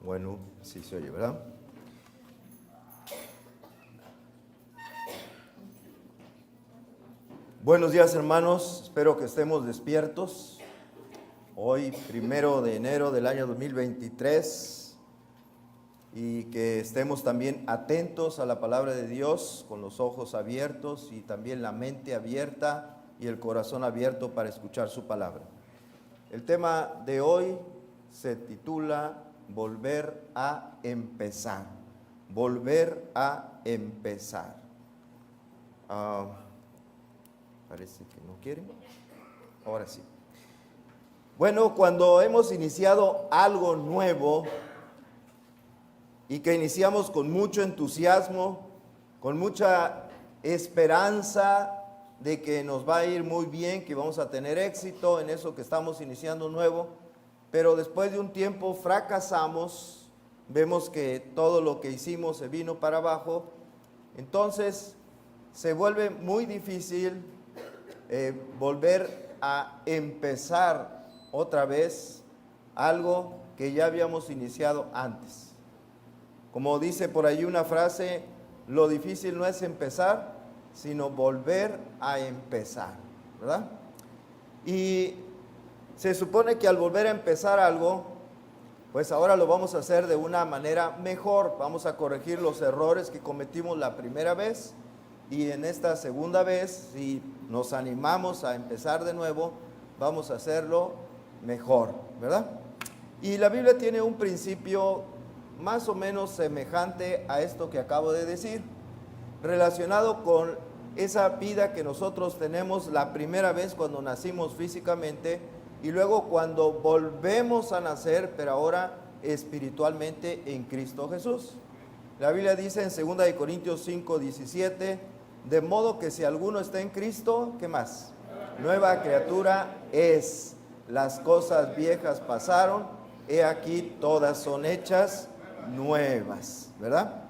Bueno, sí se oye, ¿verdad? Buenos días, hermanos. Espero que estemos despiertos. Hoy, 1 de enero del año 2023, y que estemos también atentos a la palabra de Dios, con los ojos abiertos y también la mente abierta y el corazón abierto para escuchar su palabra. El tema de hoy se titula Volver a empezar. Volver a empezar. Parece que no quieren. Ahora sí. Bueno, cuando hemos iniciado algo nuevo y que iniciamos con mucho entusiasmo, con mucha esperanza de que nos va a ir muy bien, que vamos a tener éxito en eso que estamos iniciando nuevo, pero después de un tiempo fracasamos, vemos que todo lo que hicimos se vino para abajo, entonces se vuelve muy difícil volver a empezar otra vez algo que ya habíamos iniciado antes. Como dice por ahí una frase, lo difícil no es empezar, sino volver a empezar, ¿verdad? Y se supone que al volver a empezar algo, pues ahora lo vamos a hacer de una manera mejor. Vamos a corregir los errores que cometimos la primera vez, y en esta segunda vez, si nos animamos a empezar de nuevo, vamos a hacerlo mejor, ¿verdad? Y la Biblia tiene un principio más o menos semejante a esto que acabo de decir, relacionado con esa vida que nosotros tenemos la primera vez cuando nacimos físicamente y luego cuando volvemos a nacer, pero ahora espiritualmente en Cristo Jesús. La Biblia dice en 2 Corintios 5:17, de modo que si alguno está en Cristo, ¿qué más? Nueva criatura es. Las cosas viejas pasaron, he aquí todas son hechas nuevas, ¿verdad?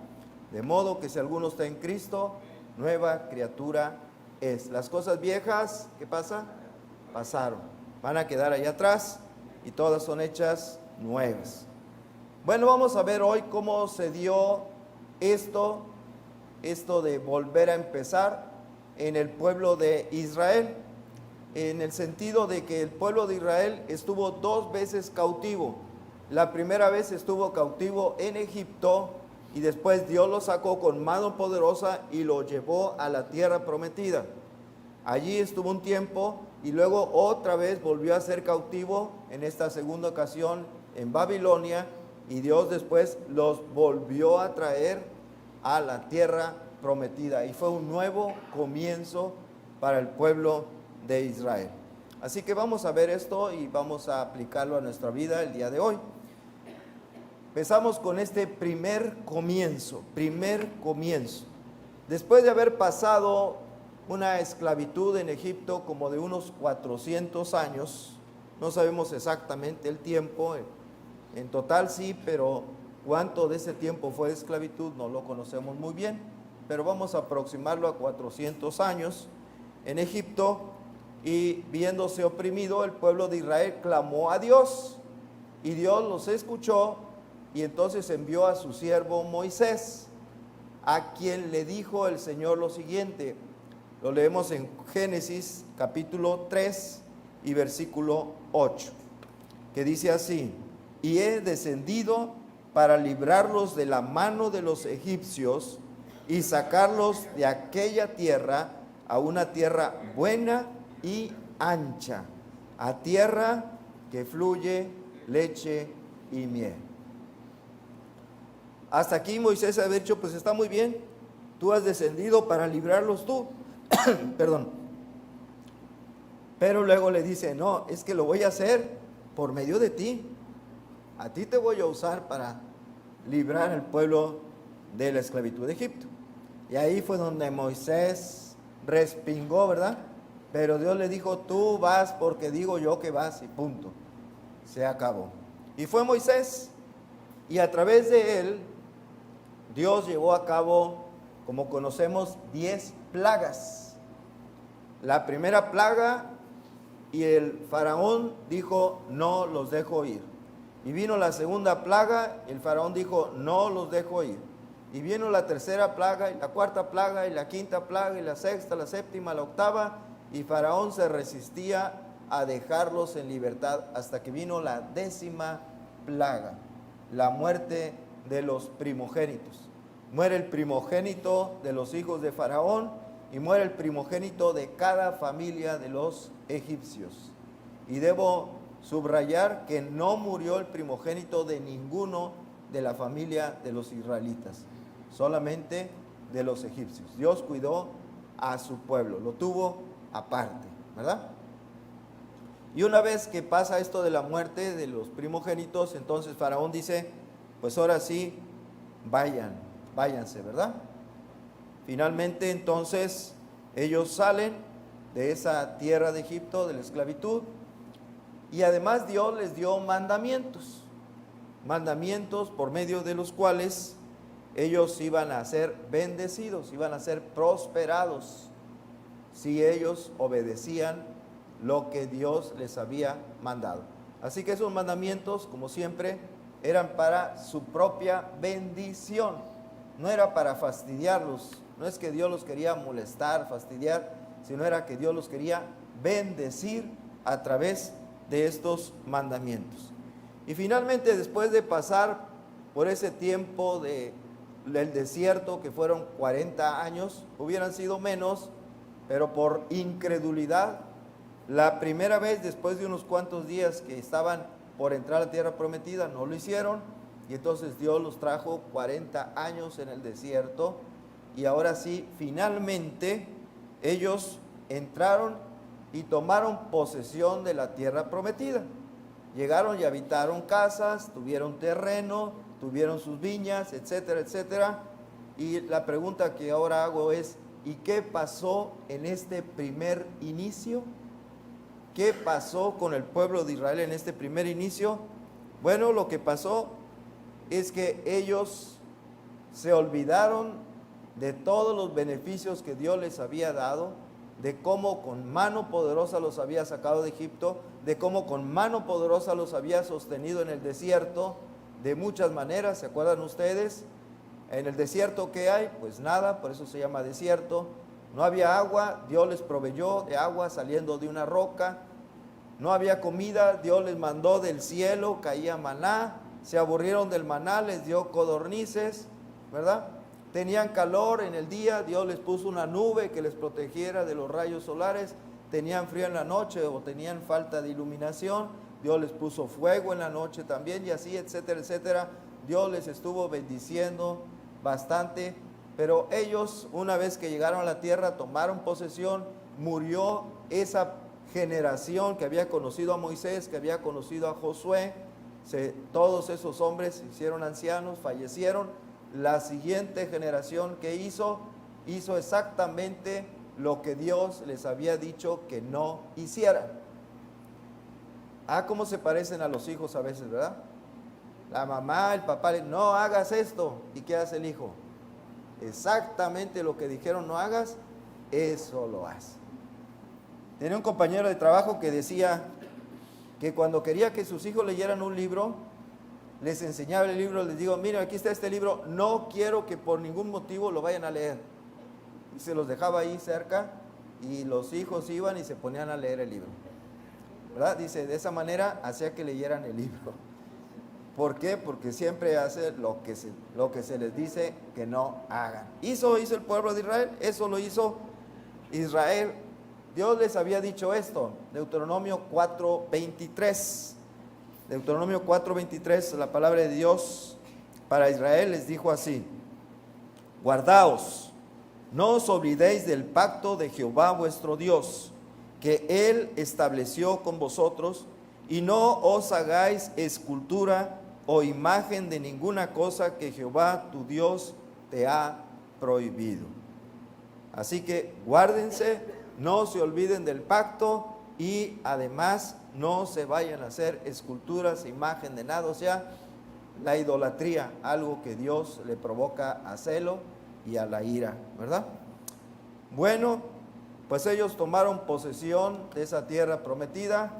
De modo que si alguno está en Cristo, nueva criatura es. Las cosas viejas, ¿qué pasa? Pasaron, van a quedar allá atrás y todas son hechas nuevas. Bueno, vamos a ver hoy cómo se dio esto de volver a empezar en el pueblo de Israel, en el sentido de que el pueblo de Israel estuvo 2 veces cautivo. La primera vez estuvo cautivo en Egipto y después Dios lo sacó con mano poderosa y lo llevó a la tierra prometida. Allí estuvo un tiempo y luego otra vez volvió a ser cautivo, en esta segunda ocasión en Babilonia, y Dios después los volvió a traer a la tierra prometida y fue un nuevo comienzo para el pueblo de Israel. Así que vamos a ver esto y vamos a aplicarlo a nuestra vida el día de hoy. Empezamos con este primer comienzo. Después de haber pasado una esclavitud en Egipto como de unos 400 años, no sabemos exactamente el tiempo, en total sí, pero cuánto de ese tiempo fue de esclavitud no lo conocemos muy bien, pero vamos a aproximarlo a 400 años en Egipto, y viéndose oprimido, el pueblo de Israel clamó a Dios, y Dios los escuchó, y entonces envió a su siervo Moisés, a quien le dijo el Señor lo siguiente. Lo leemos en Génesis capítulo 3 y versículo 8, que dice así: y he descendido para librarlos de la mano de los egipcios y sacarlos de aquella tierra a una tierra buena y ancha, a tierra que fluye leche y miel. Hasta aquí Moisés había dicho, pues está muy bien, tú has descendido para librarlos tú, perdón. Pero luego le dice, no, es que lo voy a hacer por medio de ti. A ti te voy a usar para librar al pueblo de la esclavitud de Egipto. Y ahí fue donde Moisés respingó, ¿verdad? Pero Dios le dijo, tú vas porque digo yo que vas, y punto. Se acabó. Y fue Moisés, y a través de él, Dios llevó a cabo, como conocemos, 10 plagas. La primera plaga, y el faraón dijo, no los dejo ir. Y vino la segunda plaga, y el faraón dijo, no los dejo ir. Y vino la tercera plaga, y la cuarta plaga, y la quinta plaga, y la sexta, la séptima, la octava, y faraón se resistía a dejarlos en libertad hasta que vino la 10ª plaga, la muerte de los primogénitos. Muere el primogénito de los hijos de Faraón y muere el primogénito de cada familia de los egipcios. Y debo subrayar que no murió el primogénito de ninguno de la familia de los israelitas, solamente de los egipcios. Dios cuidó a su pueblo, lo tuvo aparte, ¿verdad? Y una vez que pasa esto de la muerte de los primogénitos, entonces Faraón dice, pues ahora sí, váyanse, ¿verdad? Finalmente entonces ellos salen de esa tierra de Egipto, de la esclavitud, y además Dios les dio mandamientos por medio de los cuales ellos iban a ser bendecidos, iban a ser prosperados, si ellos obedecían lo que Dios les había mandado. Así que esos mandamientos, como siempre, eran para su propia bendición, no era para fastidiarlos, no es que Dios los quería molestar, fastidiar, sino era que Dios los quería bendecir a través de estos mandamientos. Y finalmente, después de pasar por ese tiempo del desierto, que fueron 40 años, hubieran sido menos, pero por incredulidad, la primera vez después de unos cuantos días que estaban por entrar a la tierra prometida, no lo hicieron, y entonces Dios los trajo 40 años en el desierto, y ahora sí, finalmente, ellos entraron y tomaron posesión de la tierra prometida. Llegaron y habitaron casas, tuvieron terreno, tuvieron sus viñas, etcétera, etcétera. Y la pregunta que ahora hago es, ¿y qué pasó en este primer inicio? ¿Qué pasó con el pueblo de Israel en este primer inicio? Bueno, lo que pasó es que ellos se olvidaron de todos los beneficios que Dios les había dado, de cómo con mano poderosa los había sacado de Egipto, de cómo con mano poderosa los había sostenido en el desierto, de muchas maneras. ¿Se acuerdan ustedes? En el desierto, ¿qué hay? Pues nada, por eso se llama desierto. No había agua, Dios les proveyó de agua saliendo de una roca. No había comida, Dios les mandó del cielo, caía maná. Se aburrieron del maná, les dio codornices, ¿verdad? Tenían calor en el día, Dios les puso una nube que les protegiera de los rayos solares. Tenían frío en la noche o tenían falta de iluminación, Dios les puso fuego en la noche también, y así, etcétera, etcétera. Dios les estuvo bendiciendo bastante, pero ellos, una vez que llegaron a la tierra, tomaron posesión, murió esa generación que había conocido a Moisés, que había conocido a Josué. Todos esos hombres se hicieron ancianos, fallecieron. La siguiente generación que hizo exactamente lo que Dios les había dicho que no hicieran. Cómo se parecen a los hijos a veces, ¿verdad? La mamá, el papá, no hagas esto. ¿Y qué hace el hijo? Exactamente lo que dijeron no hagas, eso lo hace. Tenía un compañero de trabajo que decía que cuando quería que sus hijos leyeran un libro, les enseñaba el libro, les digo, miren, aquí está este libro, no quiero que por ningún motivo lo vayan a leer. Y se los dejaba ahí cerca, y los hijos iban y se ponían a leer el libro, ¿verdad? Dice, de esa manera hacía que leyeran el libro. ¿Por qué? Porque siempre hace lo que se les dice que no hagan. Hizo el pueblo de Israel, eso lo hizo Israel. Dios les había dicho esto, Deuteronomio 4:23. Deuteronomio 4:23, la palabra de Dios para Israel les dijo así: guardaos, no os olvidéis del pacto de Jehová vuestro Dios, que Él estableció con vosotros, y no os hagáis escultura o imagen de ninguna cosa que Jehová tu Dios te ha prohibido. Así que guárdense, no se olviden del pacto, y además no se vayan a hacer esculturas, imagen de nada. O sea, la idolatría, algo que Dios le provoca a celo y a la ira, ¿verdad? Bueno, pues ellos tomaron posesión de esa tierra prometida,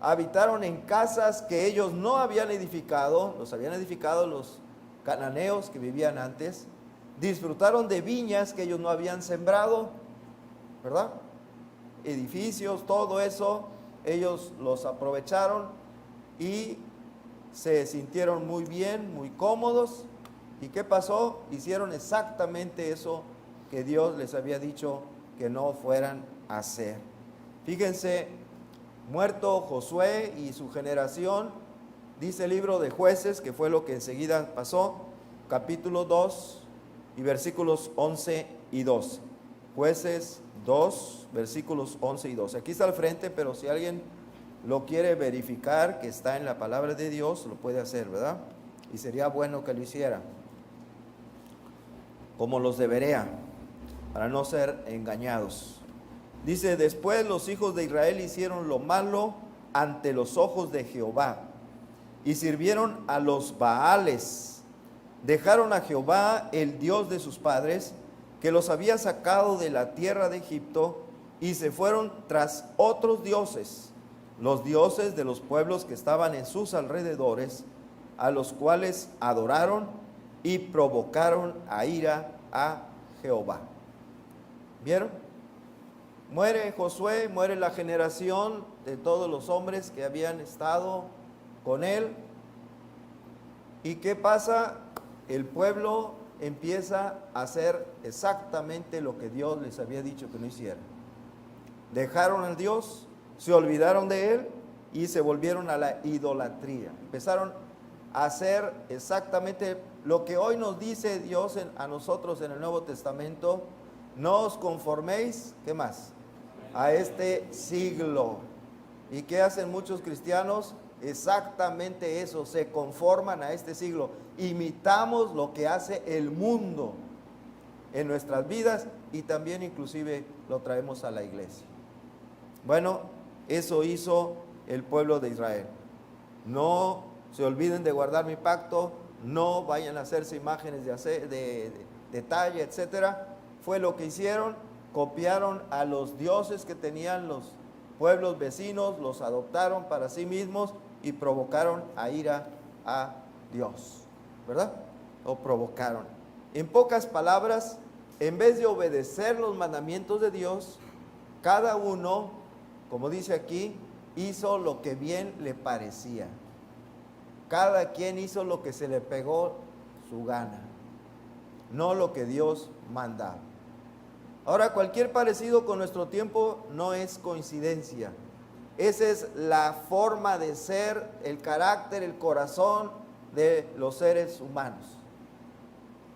habitaron en casas que ellos no habían edificado, los habían edificado los cananeos que vivían antes, disfrutaron de viñas que ellos no habían sembrado, ¿verdad? Edificios, todo eso, ellos los aprovecharon y se sintieron muy bien, muy cómodos. ¿Y qué pasó? Hicieron exactamente eso que Dios les había dicho que no fueran a hacer. Fíjense, muerto Josué y su generación, dice el libro de Jueces, que fue lo que enseguida pasó, capítulo 2 y versículos 11 y 12. Jueces 2, versículos 11 y 12. Aquí está al frente, pero si alguien lo quiere verificar, que está en la palabra de Dios, lo puede hacer, ¿verdad? Y sería bueno que lo hiciera, como los de Berea, para no ser engañados. Dice, después los hijos de Israel hicieron lo malo ante los ojos de Jehová y sirvieron a los Baales. Dejaron a Jehová, el Dios de sus padres, que los había sacado de la tierra de Egipto, y se fueron tras otros dioses, los dioses de los pueblos que estaban en sus alrededores, a los cuales adoraron y provocaron a ira a Jehová. ¿Vieron? Muere Josué, muere la generación de todos los hombres que habían estado con él. ¿Y qué pasa? El pueblo empieza a hacer exactamente lo que Dios les había dicho que no hicieran. Dejaron a Dios, se olvidaron de él y se volvieron a la idolatría. Empezaron a hacer exactamente lo que hoy nos dice Dios a nosotros en el Nuevo Testamento: no os conforméis, ¿qué más?, a este siglo. ¿Y qué hacen muchos cristianos? Exactamente eso, se conforman a este siglo. Imitamos lo que hace el mundo en nuestras vidas y también inclusive lo traemos a la iglesia. Bueno, eso hizo el pueblo de Israel. No se olviden de guardar mi pacto, no vayan a hacerse imágenes de talla, etcétera. Fue lo que hicieron, copiaron a los dioses que tenían los pueblos vecinos, los adoptaron para sí mismos y provocaron a ira a Dios, ¿verdad? Lo provocaron. En pocas palabras, en vez de obedecer los mandamientos de Dios, cada uno, como dice aquí, hizo lo que bien le parecía. Cada quien hizo lo que se le pegó su gana, no lo que Dios mandaba. Ahora, cualquier parecido con nuestro tiempo no es coincidencia. Esa es la forma de ser, el carácter, el corazón de los seres humanos.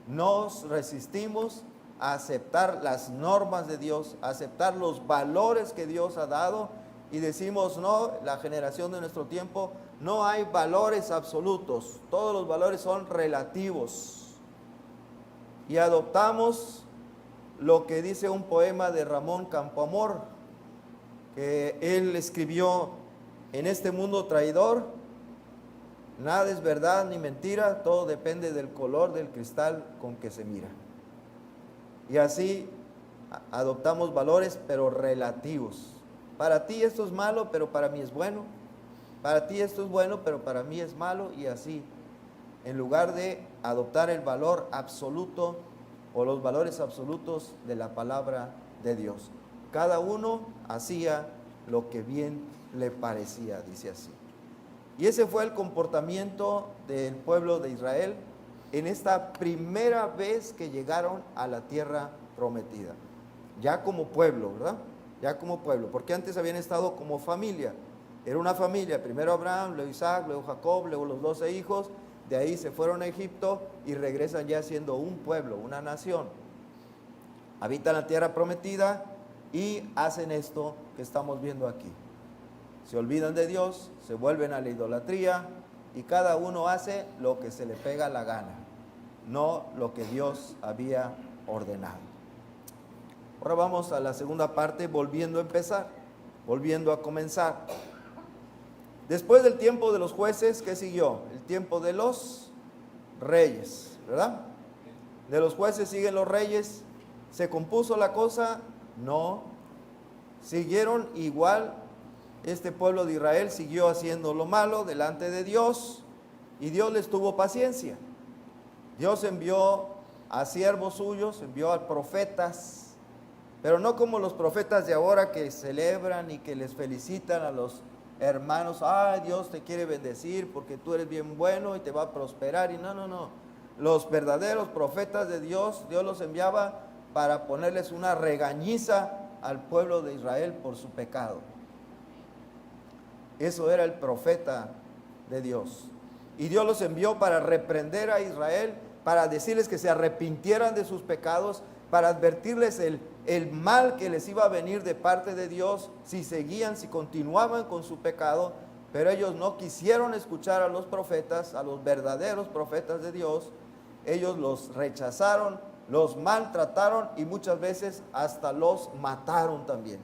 Nos resistimos a aceptar las normas de Dios, a aceptar los valores que Dios ha dado, y decimos, no, la generación de nuestro tiempo, no hay valores absolutos, todos los valores son relativos. Y adoptamos lo que dice un poema de Ramón Campoamor, que él escribió: en este mundo traidor, nada es verdad ni mentira, todo depende del color del cristal con que se mira. Y así adoptamos valores, pero relativos. Para ti esto es malo, pero para mí es bueno. Para ti esto es bueno, pero para mí es malo, y así, en lugar de adoptar el valor absoluto o los valores absolutos de la palabra de Dios. Cada uno hacía lo que bien le parecía, dice así. Y ese fue el comportamiento del pueblo de Israel en esta primera vez que llegaron a la tierra prometida. Ya como pueblo, ¿verdad? Ya como pueblo, porque antes habían estado como familia. Era una familia, primero Abraham, luego Isaac, luego Jacob, luego los 12 hijos. De ahí se fueron a Egipto y regresan ya siendo un pueblo, una nación. Habitan la tierra prometida y hacen esto que estamos viendo aquí. Se olvidan de Dios, se vuelven a la idolatría y cada uno hace lo que se le pega la gana, no lo que Dios había ordenado. Ahora vamos a la segunda parte, volviendo a empezar, volviendo a comenzar. Después del tiempo de los jueces, ¿qué siguió? El tiempo de los reyes, ¿verdad? De los jueces siguen los reyes. ¿Se compuso la cosa? No. Siguieron igual este pueblo de Israel siguió haciendo lo malo delante de Dios y Dios les tuvo paciencia. Dios envió a siervos suyos, envió a profetas, pero no como los profetas de ahora que celebran y que les felicitan a los hermanos. Ay, Dios te quiere bendecir porque tú eres bien bueno y te va a prosperar. Y no. Los verdaderos profetas de Dios, Dios los enviaba para ponerles una regañiza al pueblo de Israel por su pecado. Eso era el profeta de Dios. Y Dios los envió para reprender a Israel, para decirles que se arrepintieran de sus pecados, para advertirles el mal que les iba a venir de parte de Dios si seguían, si continuaban con su pecado. Pero ellos no quisieron escuchar a los profetas, a los verdaderos profetas de Dios. Ellos los rechazaron, los maltrataron y muchas veces hasta los mataron también.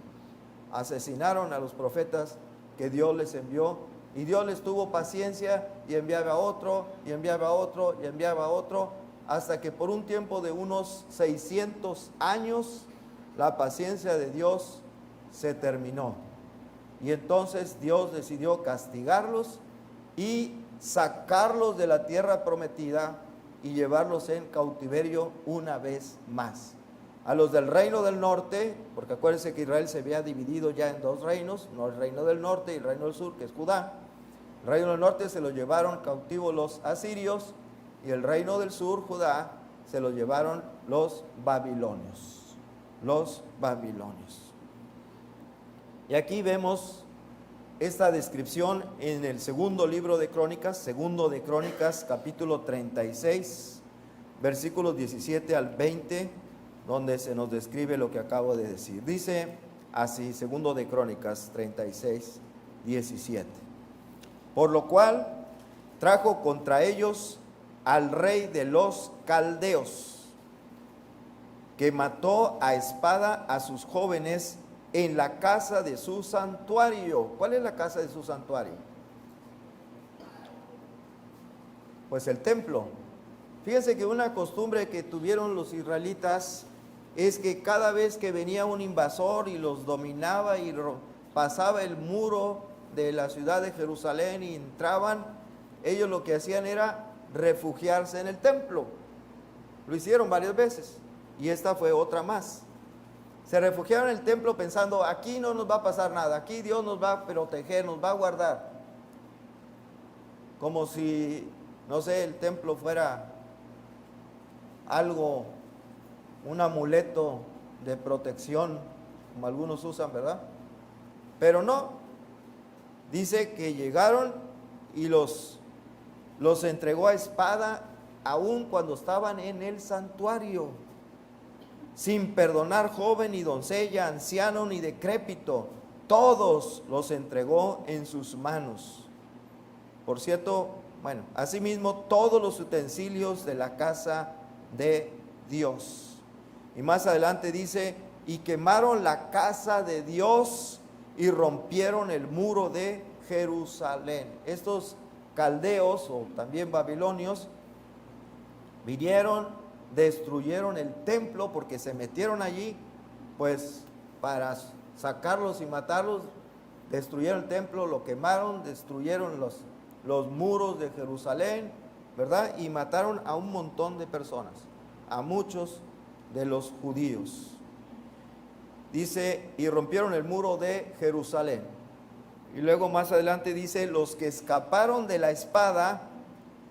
Asesinaron a los profetas que Dios les envió, y Dios les tuvo paciencia y enviaba a otro, y enviaba a otro, y enviaba a otro, hasta que por un tiempo de unos 600 años la paciencia de Dios se terminó. Y entonces Dios decidió castigarlos y sacarlos de la tierra prometida y llevarlos en cautiverio una vez más. A los del reino del norte, porque acuérdense que Israel se había dividido ya en dos reinos, no el reino del norte y el reino del sur, que es Judá. El reino del norte se lo llevaron cautivos los asirios, y el reino del sur, Judá, se lo llevaron los babilonios. Los babilonios. Y aquí vemos esta descripción en el segundo libro de Crónicas, segundo de Crónicas, capítulo 36, versículos 17 al 20, donde se nos describe lo que acabo de decir. Dice así, segundo de Crónicas 36, 17. Por lo cual trajo contra ellos al rey de los caldeos, que mató a espada a sus jóvenes en la casa de su santuario. ¿Cuál es la casa de su santuario? Pues el templo. Fíjense que una costumbre que tuvieron los israelitas es que cada vez que venía un invasor y los dominaba y pasaba el muro de la ciudad de Jerusalén y entraban, ellos lo que hacían era refugiarse en el templo. Lo hicieron varias veces y esta fue otra más. Se refugiaron en el templo pensando, aquí no nos va a pasar nada, aquí Dios nos va a proteger, nos va a guardar. Como si, no sé, el templo fuera algo, un amuleto de protección, como algunos usan, ¿verdad? Pero no, dice que llegaron y los entregó a espada aún cuando estaban en el santuario, sin perdonar joven ni doncella, anciano ni decrépito, todos los entregó en sus manos. Por cierto, bueno, asimismo todos los utensilios de la casa de Dios. Y más adelante dice, y quemaron la casa de Dios y rompieron el muro de Jerusalén. Estos caldeos o también babilonios vinieron, destruyeron el templo porque se metieron allí, pues para sacarlos y matarlos, destruyeron el templo, lo quemaron, destruyeron los muros de Jerusalén, ¿verdad? Y mataron a un montón de personas, a muchos de los judíos. Dice, y rompieron el muro de Jerusalén. Y luego más adelante dice, los que escaparon de la espada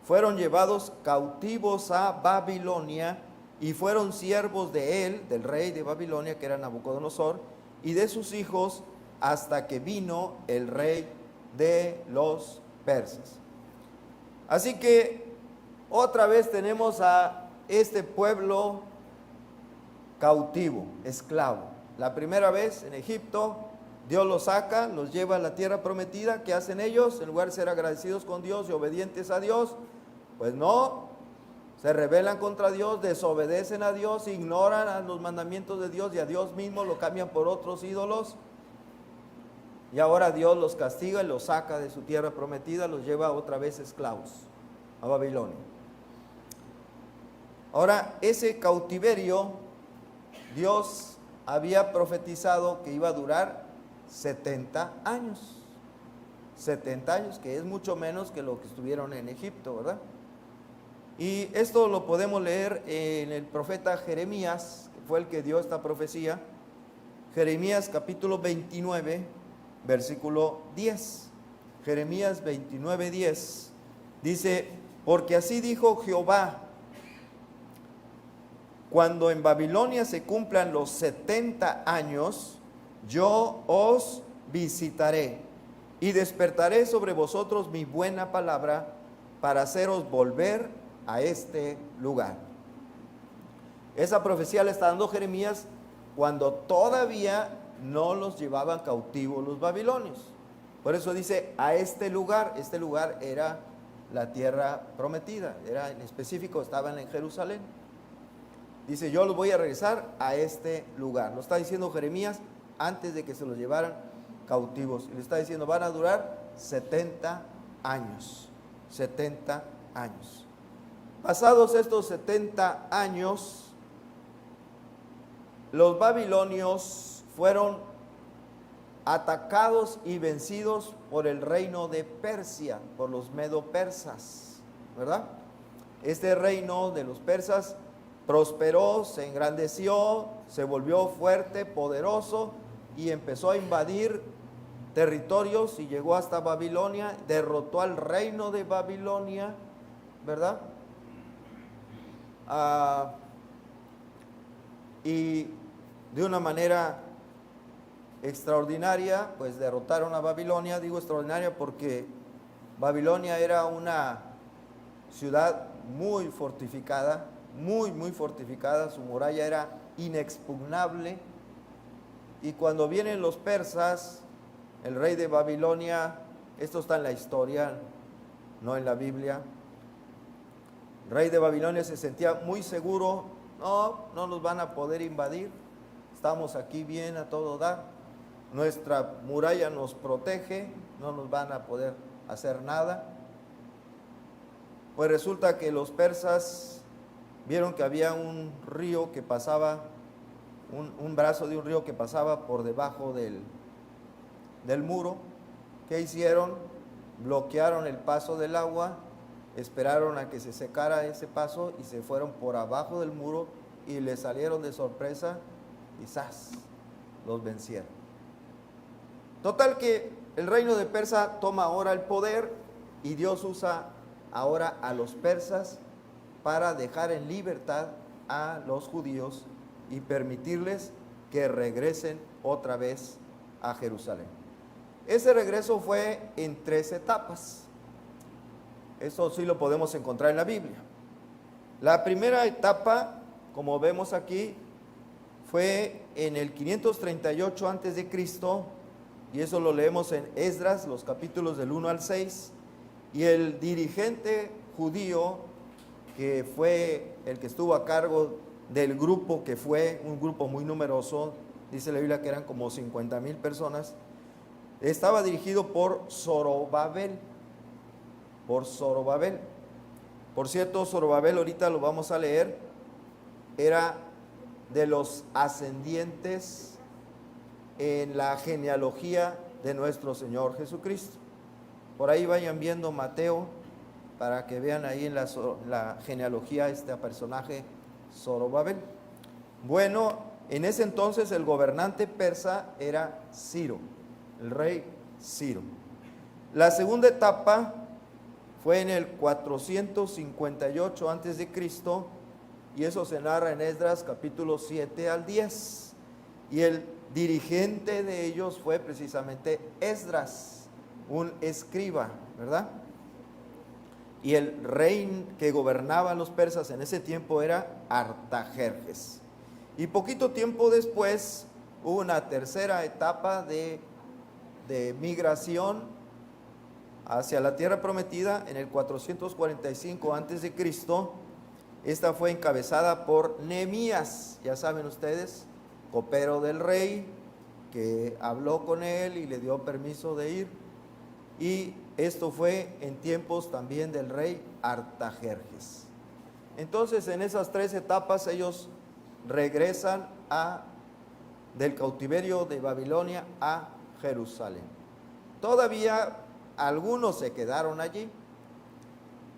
fueron llevados cautivos a Babilonia y fueron siervos de él, del rey de Babilonia, que era Nabucodonosor, y de sus hijos, hasta que vino el rey de los persas. Así que otra vez tenemos a este pueblo cautivo, esclavo. La primera vez en Egipto, Dios los saca, los lleva a la tierra prometida. ¿Qué hacen ellos? En lugar de ser agradecidos con Dios y obedientes a Dios, pues no, se rebelan contra Dios, desobedecen a Dios, ignoran a los mandamientos de Dios y a Dios mismo lo cambian por otros ídolos. Y ahora Dios los castiga y los saca de su tierra prometida, los lleva otra vez esclavos a Babilonia. Ahora, ese cautiverio, Dios había profetizado que iba a durar 70 años. 70 años, que es mucho menos que lo que estuvieron en Egipto, ¿verdad? Y esto lo podemos leer en el profeta Jeremías, que fue el que dio esta profecía. Jeremías capítulo 29, versículo 10. Jeremías 29, 10. Dice, porque así dijo Jehová, cuando en Babilonia se cumplan los 70 años, yo os visitaré y despertaré sobre vosotros mi buena palabra para haceros volver a este lugar. Esa profecía le está dando Jeremías cuando todavía no los llevaban cautivos los babilonios. Por eso dice a este lugar era la tierra prometida, era en específico, estaban en Jerusalén. Dice, yo los voy a regresar a este lugar. Lo está diciendo Jeremías antes de que se los llevaran cautivos. Y le está diciendo, van a durar 70 años. 70 años. Pasados estos 70 años, los babilonios fueron atacados y vencidos por el reino de Persia, por los medo-persas, ¿verdad? Este reino de los persas prosperó, se engrandeció, se volvió fuerte, poderoso y empezó a invadir territorios y llegó hasta Babilonia, derrotó al reino de Babilonia, ¿verdad? Y de una manera extraordinaria, pues derrotaron a Babilonia. Digo extraordinaria porque Babilonia era una ciudad muy fortificada, muy fortificada, su muralla era inexpugnable. Y cuando vienen los persas, el rey de Babilonia, esto está en la historia, no en la Biblia, el rey de Babilonia se sentía muy seguro, no nos van a poder invadir, estamos aquí bien a todo dar, nuestra muralla nos protege, no nos van a poder hacer nada. Pues resulta que los persas vieron que había un río que pasaba, un brazo de un río que pasaba por debajo del muro. ¿Qué hicieron? Bloquearon el paso del agua, esperaron a que se secara ese paso y se fueron por abajo del muro y le salieron de sorpresa y ¡zas!, los vencieron. Total que el reino de Persa toma ahora el poder y Dios usa ahora a los persas para dejar en libertad a los judíos y permitirles que regresen otra vez a Jerusalén. Ese regreso fue en 3 etapas. Eso sí lo podemos encontrar en la Biblia. La primera etapa, como vemos aquí, fue en el 538 a.C., y eso lo leemos en Esdras, los capítulos del 1 al 6, y el dirigente judío, que fue el que estuvo a cargo del grupo, que fue un grupo muy numeroso, dice la Biblia que eran como 50,000 personas, estaba dirigido por Zorobabel. Por cierto, Zorobabel, ahorita lo vamos a leer, era de los ascendientes en la genealogía de nuestro Señor Jesucristo. Por ahí vayan viendo Mateo para que vean ahí en la genealogía este personaje Zorobabel. Bueno, en ese entonces el gobernante persa era Ciro, el rey Ciro. La segunda etapa fue en el 458 a.C., y eso se narra en Esdras capítulo 7 al 10. Y el dirigente de ellos fue precisamente Esdras, un escriba, ¿verdad? Y el rey que gobernaba a los persas en ese tiempo era Artajerjes. Y poquito tiempo después hubo una tercera etapa de migración hacia la tierra prometida en el 445 a.C. Esta fue encabezada por Nehemías, ya saben ustedes, copero del rey, que habló con él y le dio permiso de ir. Y esto fue en tiempos también del rey Artajerjes. Entonces, en esas 3 etapas ellos regresan del cautiverio de Babilonia a Jerusalén. Todavía algunos se quedaron allí,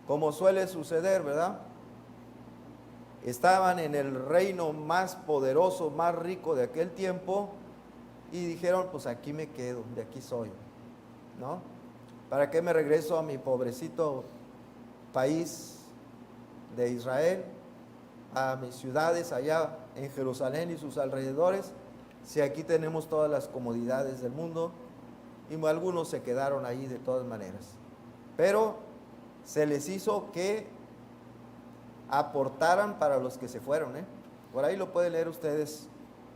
como suele suceder, ¿verdad? Estaban en el reino más poderoso, más rico de aquel tiempo y dijeron, pues aquí me quedo, de aquí soy, ¿no? ¿Para qué me regreso a mi pobrecito país de Israel, a mis ciudades allá en Jerusalén y sus alrededores, si aquí tenemos todas las comodidades del mundo? Y algunos se quedaron ahí de todas maneras, pero se les hizo que aportaran para los que se fueron, ¿eh? Por ahí lo pueden leer ustedes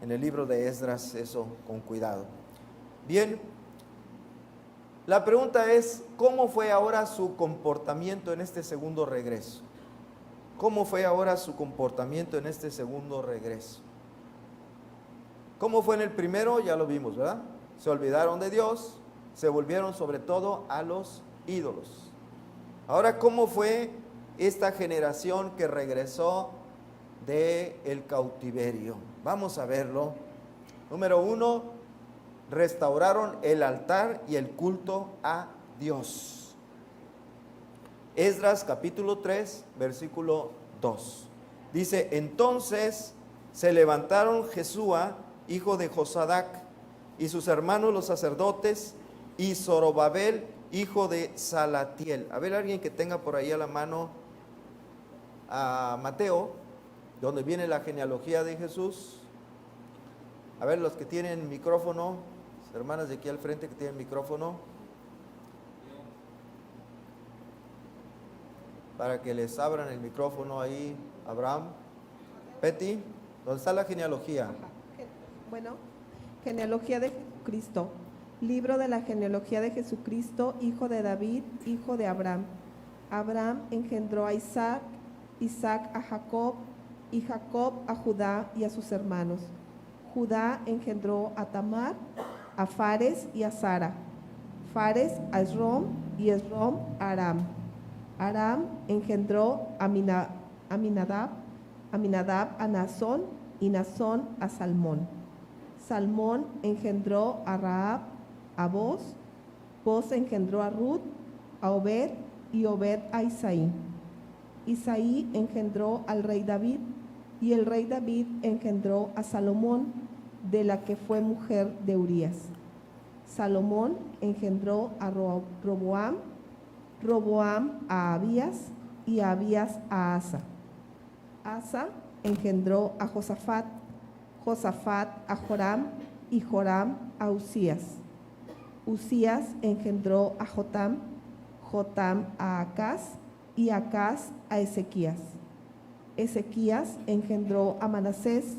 en el libro de Esdras, eso con cuidado. Bien, la pregunta es, ¿cómo fue ahora su comportamiento en este segundo regreso? ¿Cómo fue ahora su comportamiento en este segundo regreso? ¿Cómo fue en el primero? Ya lo vimos, ¿verdad? Se olvidaron de Dios, se volvieron sobre todo a los ídolos. Ahora, ¿cómo fue esta generación que regresó del cautiverio? Vamos a verlo. Número 1, restauraron el altar y el culto a Dios. Esdras capítulo 3, versículo 2. Dice, entonces se levantaron Jesúa, hijo de Josadac, y sus hermanos los sacerdotes, y Zorobabel, hijo de Salatiel. A ver, alguien que tenga por ahí a la mano a Mateo, donde viene la genealogía de Jesús. A ver, los que tienen micrófono, hermanas de aquí al frente que tienen micrófono, para que les abran el micrófono ahí. Abraham, Betty, ¿dónde está la genealogía? Bueno, genealogía de Jesucristo. Libro de la genealogía de Jesucristo, hijo de David, hijo de Abraham. Abraham engendró a Isaac, Isaac a Jacob, y Jacob a Judá y a sus hermanos. Judá engendró a Tamar, a Fares y a Sara. Fares a Esrom y Esrom a Aram. Aram engendró a Aminadab, Aminadab a Nazón y Nazón a Salmón. Salmón engendró a Rahab, a Boz, Boz engendró a Ruth, a Obed y Obed a Isaí. Isaí engendró al rey David y el rey David engendró a Salomón, de la que fue mujer de Urías. Salomón engendró a Roboam, Roboam a Abías y Abías a Asa. Asa engendró a Josafat, Josafat a Joram y Joram a Usías. Usías engendró a Jotam, Jotam a Acaz y Acaz a Ezequías. Ezequías engendró a Manasés,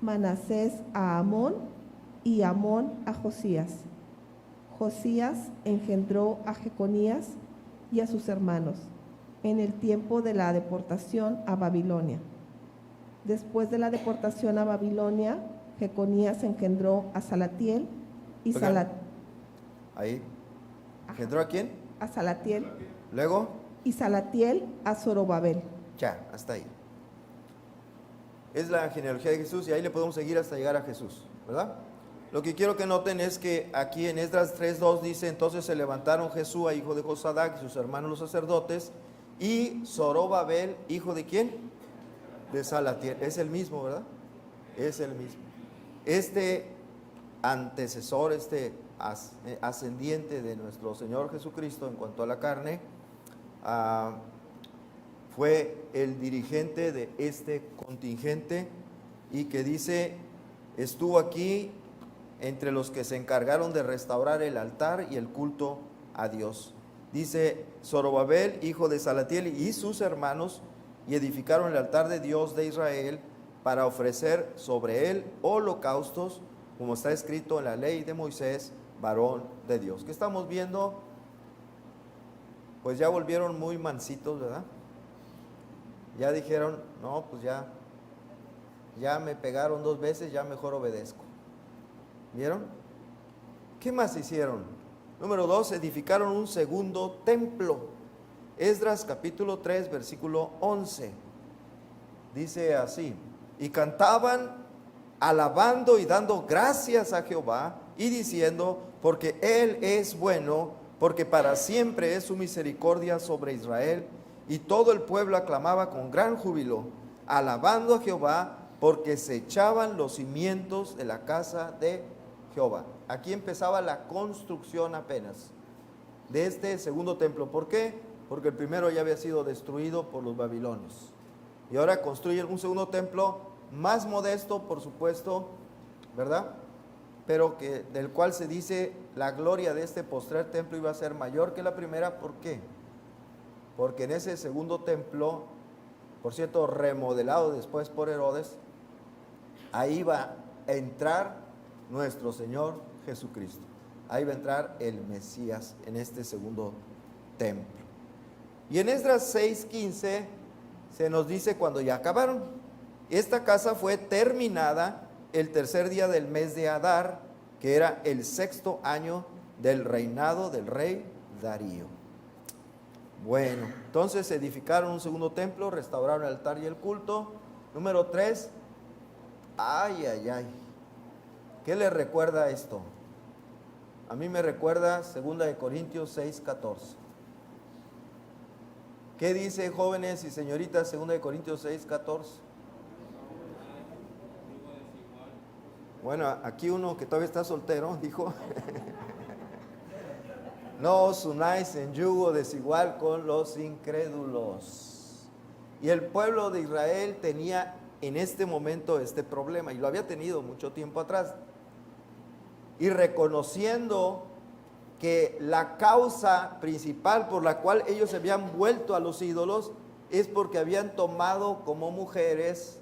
Manasés a Amón y Amón a Josías. Josías engendró a Jeconías y a sus hermanos en el tiempo de la deportación a Babilonia. Después de la deportación a Babilonia, Jeconías engendró a Salatiel y Ahí. ¿Engendró a quién? A Salatiel. Luego. Y Salatiel a Zorobabel. Ya, hasta ahí. Es la genealogía de Jesús y ahí le podemos seguir hasta llegar a Jesús, ¿verdad? Lo que quiero que noten es que aquí en Esdras 3:2 dice, entonces se levantaron Jesúa, hijo de Josadac, y sus hermanos los sacerdotes, y Zorobabel, hijo de ¿quién? De Salatiel. Es el mismo, ¿verdad? Es el mismo. Este antecesor, este ascendiente de nuestro Señor Jesucristo en cuanto a la carne, fue el dirigente de este contingente y que dice, estuvo aquí entre los que se encargaron de restaurar el altar y el culto a Dios. Dice, Zorobabel, hijo de Salatiel, y sus hermanos, y edificaron el altar de Dios de Israel para ofrecer sobre él holocaustos, como está escrito en la ley de Moisés, varón de Dios. ¿Qué estamos viendo? Pues ya volvieron muy mansitos, ¿verdad? Ya dijeron, no, pues ya me pegaron 2 veces, ya mejor obedezco. ¿Vieron? ¿Qué más hicieron? Número 2, edificaron un segundo templo. Esdras capítulo 3, versículo 11. Dice así, y cantaban alabando y dando gracias a Jehová y diciendo, porque Él es bueno, porque para siempre es su misericordia sobre Israel. Y todo el pueblo aclamaba con gran júbilo, alabando a Jehová, porque se echaban los cimientos de la casa de Jehová. Aquí empezaba la construcción apenas de este segundo templo. ¿Por qué? Porque el primero ya había sido destruido por los babilonios. Y ahora construyen un segundo templo más modesto, por supuesto, ¿verdad? Pero que, del cual se dice la gloria de este postrer templo iba a ser mayor que la primera. ¿Por qué? Porque en ese segundo templo, por cierto, remodelado después por Herodes, ahí va a entrar nuestro Señor Jesucristo. Ahí va a entrar el Mesías en este segundo templo. Y en Esdras 6:15 se nos dice cuando ya acabaron. Esta casa fue terminada el tercer día del mes de Adar, que era el 6º año del reinado del rey Darío. Bueno, entonces edificaron un segundo templo, restauraron el altar y el culto. Número 3, ay, ay, ay. ¿Qué le recuerda esto? A mí me recuerda 2 Corintios 6:14. ¿Qué dice, jóvenes y señoritas, 2 Corintios 6:14? Bueno, aquí uno que todavía está soltero dijo: no os unáis en yugo desigual con los incrédulos. Y el pueblo de Israel tenía en este momento este problema, y lo había tenido mucho tiempo atrás. Y reconociendo que la causa principal por la cual ellos se habían vuelto a los ídolos es porque habían tomado como mujeres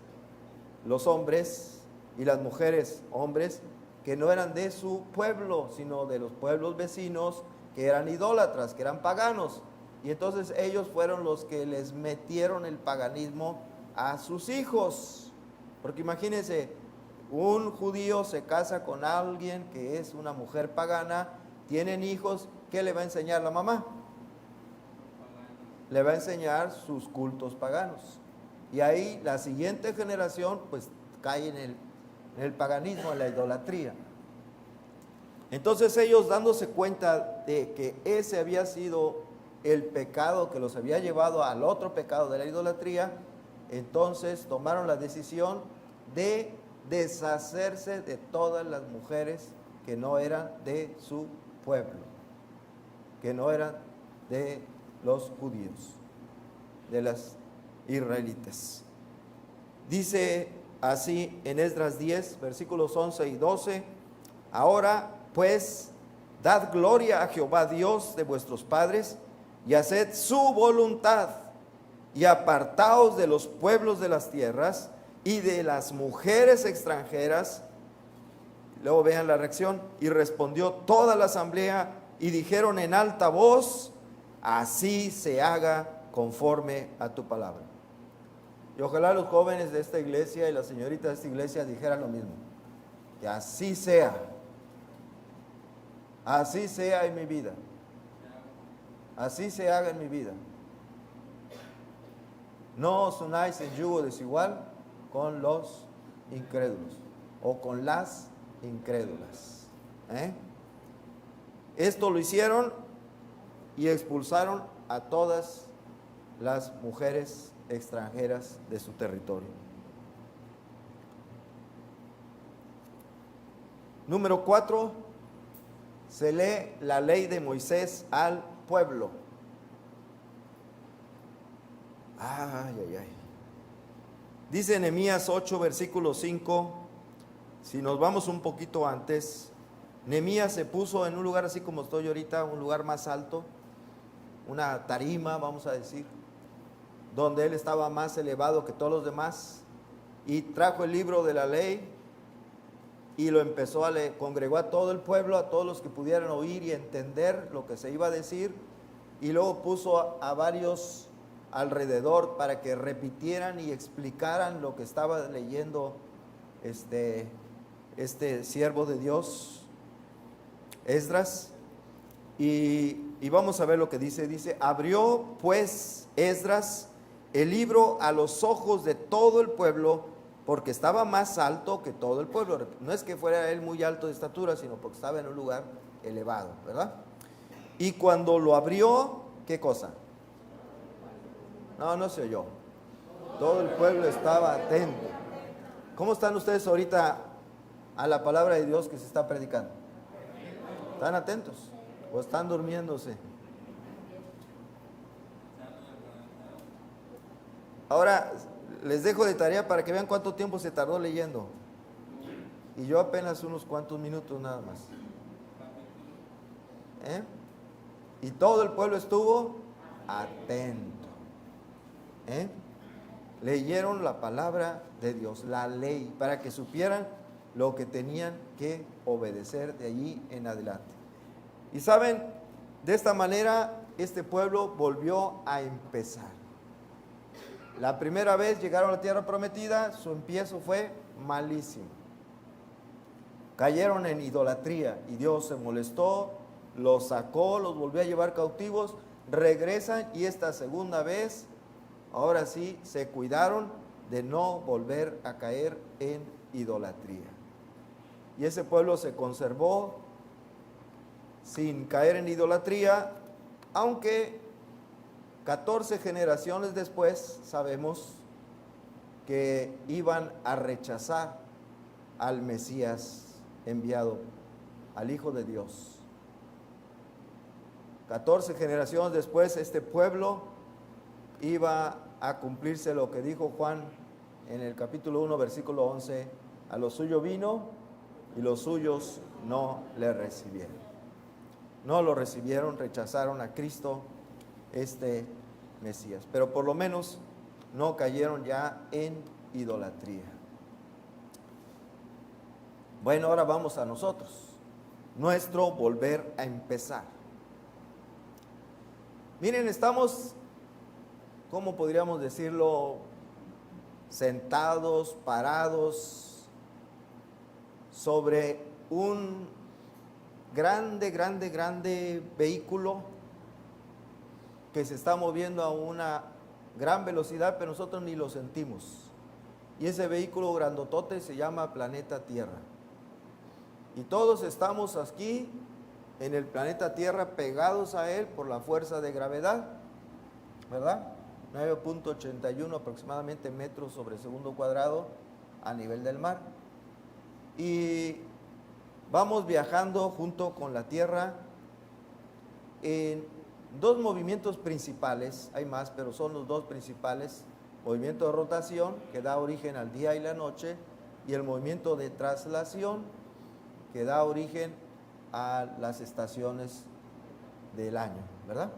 los hombres y las mujeres hombres que no eran de su pueblo, sino de los pueblos vecinos, que eran idólatras, que eran paganos. Y entonces ellos fueron los que les metieron el paganismo a sus hijos. Porque imagínense, un judío se casa con alguien que es una mujer pagana, tienen hijos, ¿qué le va a enseñar la mamá? Le va a enseñar sus cultos paganos. Y ahí la siguiente generación pues cae en el paganismo, en la idolatría. Entonces ellos, dándose cuenta de que ese había sido el pecado que los había llevado al otro pecado de la idolatría, entonces tomaron la decisión de deshacerse de todas las mujeres que no eran de su pueblo, que no eran de los judíos, de las israelitas. Dice así en Esdras 10, versículos 11 y 12: ahora pues dad gloria a Jehová Dios de vuestros padres, y haced su voluntad, y apartaos de los pueblos de las tierras y de las mujeres extranjeras. Luego vean la reacción: y respondió toda la asamblea y dijeron en alta voz: así se haga conforme a tu palabra. Y ojalá los jóvenes de esta iglesia y las señoritas de esta iglesia dijeran lo mismo: que así sea en mi vida, así se haga en mi vida. No os unáis en yugo desigual con los incrédulos o con las incrédulas. Esto lo hicieron y expulsaron a todas las mujeres extranjeras de su territorio. Número 4, se lee la ley de Moisés al pueblo. Ay, ay, ay. Dice Nehemías 8, versículo 5, si nos vamos un poquito antes, Nehemías se puso en un lugar así como estoy ahorita, un lugar más alto, una tarima, vamos a decir, donde él estaba más elevado que todos los demás, y trajo el libro de la ley y lo empezó a leer, congregó a todo el pueblo, a todos los que pudieran oír y entender lo que se iba a decir, y luego puso a varios alrededor para que repitieran y explicaran lo que estaba leyendo este siervo de Dios, Esdras. Y vamos a ver lo que dice, abrió pues Esdras el libro a los ojos de todo el pueblo, porque estaba más alto que todo el pueblo. No es que fuera él muy alto de estatura, sino porque estaba en un lugar elevado, ¿verdad? Y cuando lo abrió, ¿qué cosa? No se oyó. Todo el pueblo estaba atento. ¿Cómo están ustedes ahorita a la palabra de Dios que se está predicando? ¿Están atentos o están durmiéndose? Ahora les dejo de tarea para que vean cuánto tiempo se tardó leyendo. Y yo apenas unos cuantos minutos nada más. Y todo el pueblo estuvo atento. Leyeron la palabra de Dios, la ley, para que supieran lo que tenían que obedecer de allí en adelante. Y saben, de esta manera este pueblo volvió a empezar. La primera vez llegaron a la tierra prometida, su empiezo fue malísimo. Cayeron en idolatría y Dios se molestó, los sacó, los volvió a llevar cautivos, regresan y esta segunda vez, ahora sí, se cuidaron de no volver a caer en idolatría. Y ese pueblo se conservó sin caer en idolatría, aunque 14 generaciones después sabemos que iban a rechazar al Mesías enviado, al Hijo de Dios. 14 generaciones después este pueblo iba a cumplirse lo que dijo Juan en el capítulo 1, versículo 11, a lo suyo vino y los suyos no le recibieron. No lo recibieron, rechazaron a Cristo, este Mesías, pero por lo menos no cayeron ya en idolatría. Bueno, ahora vamos a nosotros, nuestro volver a empezar. Miren, estamos, ¿cómo podríamos decirlo? Sentados, parados sobre un grande vehículo que se está moviendo a una gran velocidad, pero nosotros ni lo sentimos. Y ese vehículo grandotote se llama planeta Tierra. Y todos estamos aquí en el planeta Tierra pegados a él por la fuerza de gravedad, ¿verdad? 9.81 aproximadamente metros sobre segundo cuadrado a nivel del mar. Y vamos viajando junto con la Tierra en dos movimientos principales, hay más, pero son los dos principales: movimiento de rotación, que da origen al día y la noche, y el movimiento de traslación, que da origen a las estaciones del año, ¿verdad?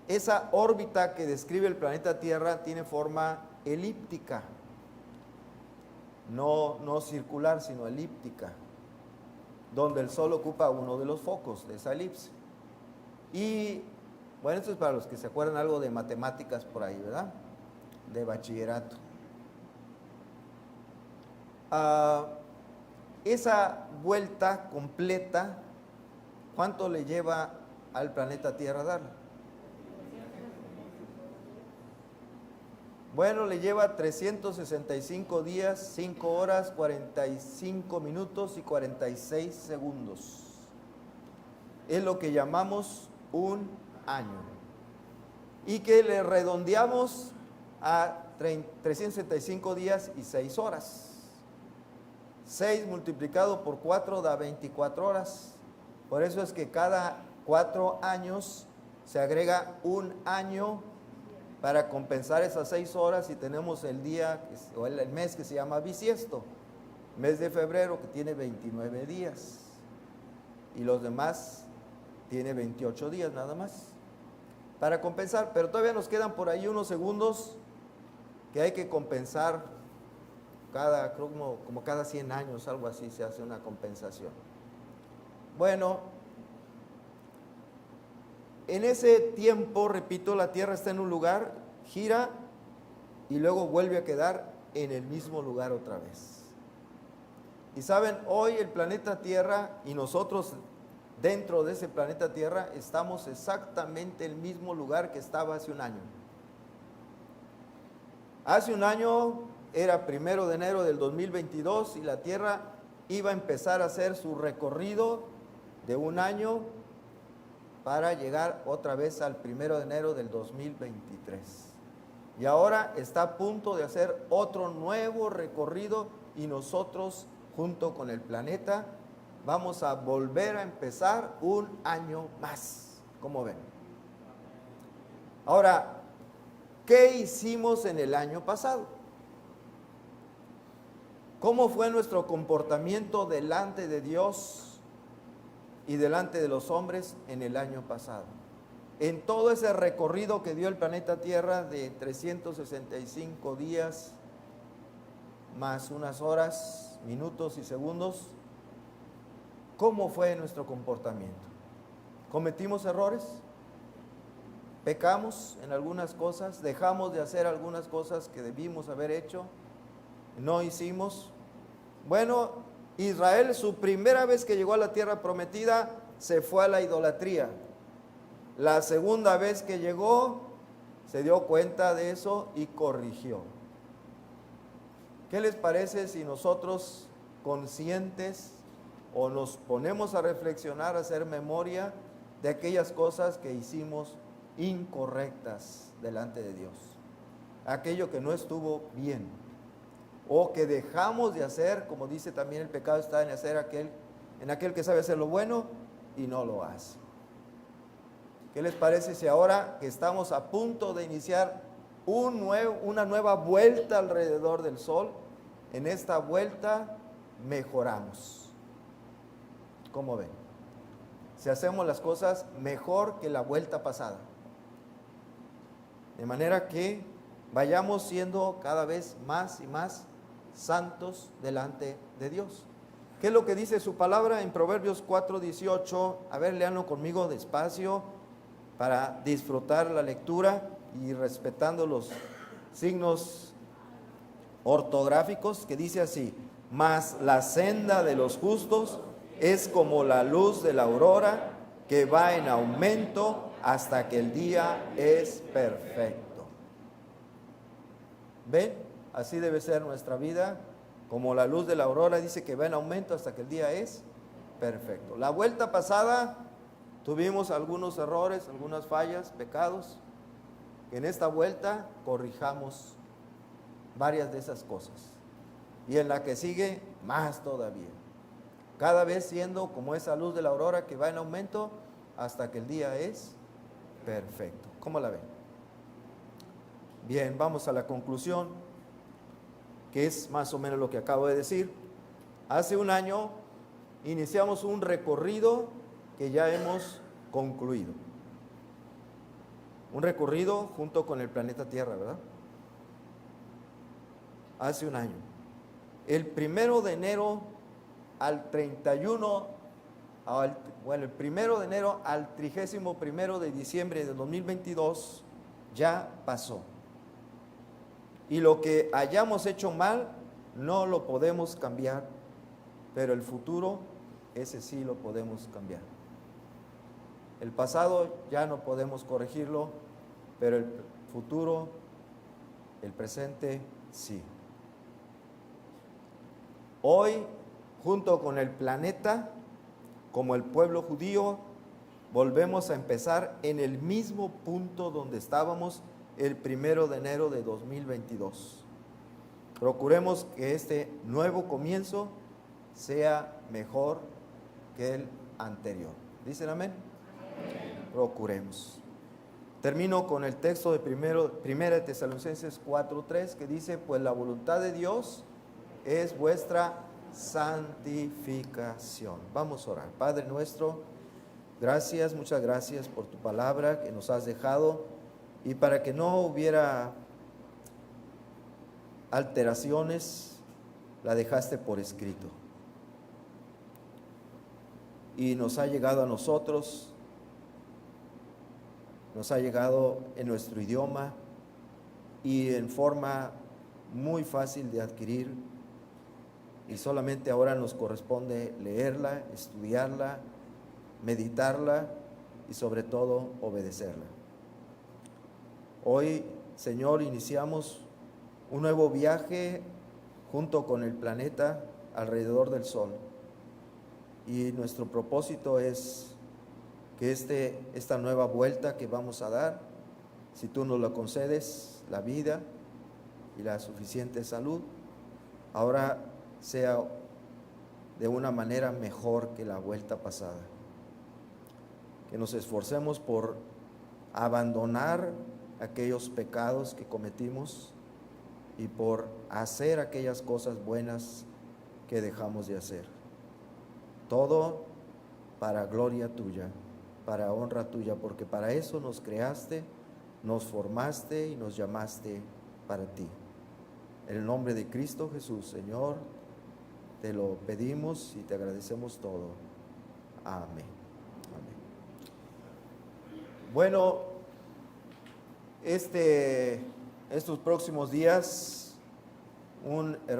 Esa órbita que describe el planeta Tierra tiene forma elíptica, no circular, sino elíptica, donde el Sol ocupa uno de los focos de esa elipse. Y bueno, esto es para los que se acuerdan algo de matemáticas por ahí, ¿verdad? De bachillerato. Esa vuelta completa, ¿cuánto le lleva al planeta Tierra darla? Bueno, le lleva 365 días, 5 horas, 45 minutos y 46 segundos. Es lo que llamamos un año. Y que le redondeamos a 365 días y 6 horas. 6 multiplicado por 4 da 24 horas. Por eso es que cada 4 años se agrega un año para compensar esas 6 horas, y tenemos el día o el mes que se llama bisiesto, mes de febrero, que tiene 29 días, y los demás tiene 28 días nada más para compensar, pero todavía nos quedan por ahí unos segundos que hay que compensar como cada 100 años, algo así se hace una compensación. Bueno, en ese tiempo, repito, la Tierra está en un lugar, gira y luego vuelve a quedar en el mismo lugar otra vez. Y saben, hoy el planeta Tierra y nosotros dentro de ese planeta Tierra estamos exactamente en el mismo lugar que estaba hace un año. Hace un año era 1 de enero del 2022 y la Tierra iba a empezar a hacer su recorrido de un año para llegar otra vez al 1 de enero del 2023. Y ahora está a punto de hacer otro nuevo recorrido y nosotros, junto con el planeta, vamos a volver a empezar un año más. ¿Cómo ven? Ahora, ¿qué hicimos en el año pasado? ¿Cómo fue nuestro comportamiento delante de Dios y delante de los hombres en el año pasado? En todo ese recorrido que dio el planeta Tierra de 365 días, más unas horas, minutos y segundos, ¿cómo fue nuestro comportamiento? ¿Cometimos errores? ¿Pecamos en algunas cosas? ¿Dejamos de hacer algunas cosas que debimos haber hecho? ¿No hicimos? Bueno, Israel, su primera vez que llegó a la tierra prometida, se fue a la idolatría. La segunda vez que llegó, se dio cuenta de eso y corrigió. ¿Qué les parece si nosotros, conscientes, o nos ponemos a reflexionar, a hacer memoria de aquellas cosas que hicimos incorrectas delante de Dios? Aquello que no estuvo bien, o que dejamos de hacer, como dice también el pecado está en aquel que sabe hacer lo bueno y no lo hace. ¿Qué les parece si ahora que estamos a punto de iniciar una nueva vuelta alrededor del sol, en esta vuelta mejoramos? ¿Cómo ven? Si hacemos las cosas mejor que la vuelta pasada, de manera que vayamos siendo cada vez más y más santos delante de Dios. ¿Qué es lo que dice su palabra en Proverbios 4:18? A ver, léanlo conmigo despacio para disfrutar la lectura y respetando los signos ortográficos, que dice así: mas la senda de los justos es como la luz de la aurora, que va en aumento hasta que el día es perfecto. ¿Ven? Así debe ser nuestra vida, como la luz de la aurora, dice que va en aumento hasta que el día es perfecto. La vuelta pasada tuvimos algunos errores, algunas fallas, pecados, que en esta vuelta corrijamos varias de esas cosas. Y en la que sigue, más todavía. Cada vez siendo como esa luz de la aurora que va en aumento hasta que el día es perfecto. ¿Cómo la ven? Bien, vamos a la conclusión, que es más o menos lo que acabo de decir. Hace un año iniciamos un recorrido que ya hemos concluido. Un recorrido junto con el planeta Tierra, ¿verdad? Hace un año. El 1 de enero al 31, el 1 de enero al 31 de diciembre de 2022 ya pasó. Y lo que hayamos hecho mal no lo podemos cambiar, pero el futuro, ese sí lo podemos cambiar. El pasado ya no podemos corregirlo, pero el futuro, el presente, sí. Hoy, junto con el planeta, como el pueblo judío, volvemos a empezar en el mismo punto donde estábamos el 1 de enero de 2022. Procuremos que este nuevo comienzo sea mejor que el anterior. ¿Dicen amén? Amén. Procuremos. Termino con el texto de 1 Tesalonicenses 4:3, que dice: pues la voluntad de Dios es vuestra santificación. Vamos a orar. Padre nuestro, gracias, muchas gracias por tu palabra que nos has dejado, y para que no hubiera alteraciones, la dejaste por escrito. Y nos ha llegado a nosotros, nos ha llegado en nuestro idioma y en forma muy fácil de adquirir. Y solamente ahora nos corresponde leerla, estudiarla, meditarla y sobre todo obedecerla. Hoy, Señor, iniciamos un nuevo viaje junto con el planeta alrededor del sol. Y nuestro propósito es que esta nueva vuelta que vamos a dar, si tú nos lo concedes, la vida y la suficiente salud, ahora sea de una manera mejor que la vuelta pasada. Que nos esforcemos por abandonar aquellos pecados que cometimos y por hacer aquellas cosas buenas que dejamos de hacer. Todo para gloria tuya, para honra tuya, porque para eso nos creaste, nos formaste y nos llamaste para ti. En el nombre de Cristo Jesús, Señor, te lo pedimos y te agradecemos todo. Amén. Amén. Bueno, estos próximos días, un